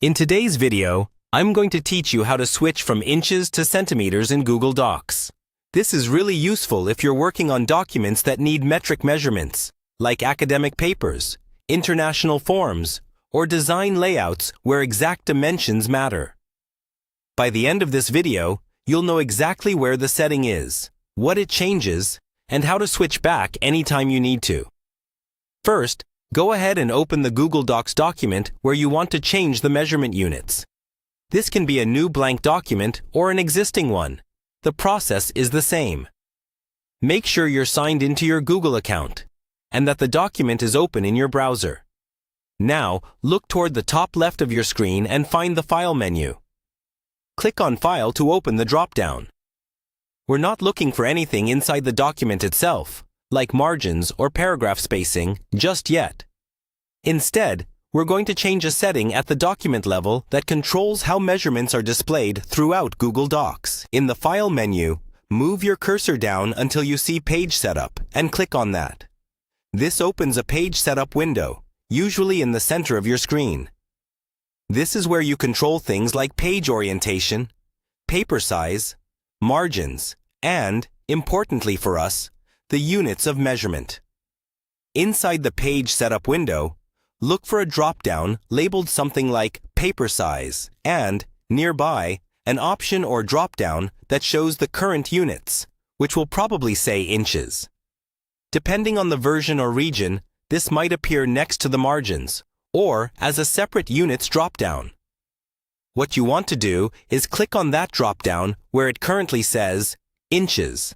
In today's video, I'm going to teach you how to switch from inches to centimeters in Google Docs. This is really useful if you're working on documents that need metric measurements, like academic papers, international forms, or design layouts where exact dimensions matter. By the end of this video, you'll know exactly where the setting is, what it changes, and how to switch back anytime you need to. First, go ahead and open the Google Docs document where you want to change the measurement units. This can be a new blank document or an existing one. The process is the same. Make sure you're signed into your Google account and that the document is open in your browser. Now, look toward the top left of your screen and find the File menu. Click on File to open the drop-down. We're not looking for anything inside the document itself, like margins or paragraph spacing, just yet. Instead, we're going to change a setting at the document level that controls how measurements are displayed throughout Google Docs. In the File menu, move your cursor down until you see Page Setup and click on that. This opens a Page Setup window, usually in the center of your screen. This is where you control things like page orientation, paper size, margins, and, importantly for us, the units of measurement. Inside the Page Setup window, look for a drop-down labeled something like Paper Size and, nearby, an option or drop-down that shows the current units, which will probably say inches. Depending on the version or region, this might appear next to the margins, or as a separate units drop-down. What you want to do is click on that drop-down where it currently says Inches.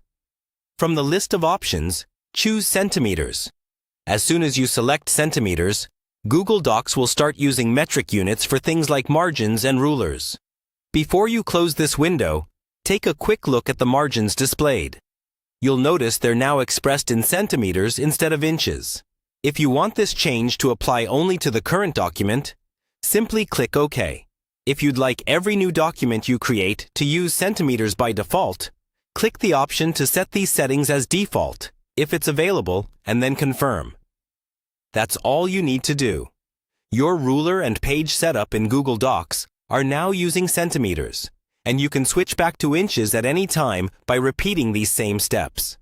From the list of options, choose Centimeters. As soon as you select Centimeters, Google Docs will start using metric units for things like margins and rulers. Before you close this window, take a quick look at the margins displayed. You'll notice they're now expressed in centimeters instead of inches. If you want this change to apply only to the current document, simply click OK. If you'd like every new document you create to use centimeters by default, click the option to set these settings as default, if it's available, and then confirm. That's all you need to do. Your ruler and page setup in Google Docs are now using centimeters, and you can switch back to inches at any time by repeating these same steps.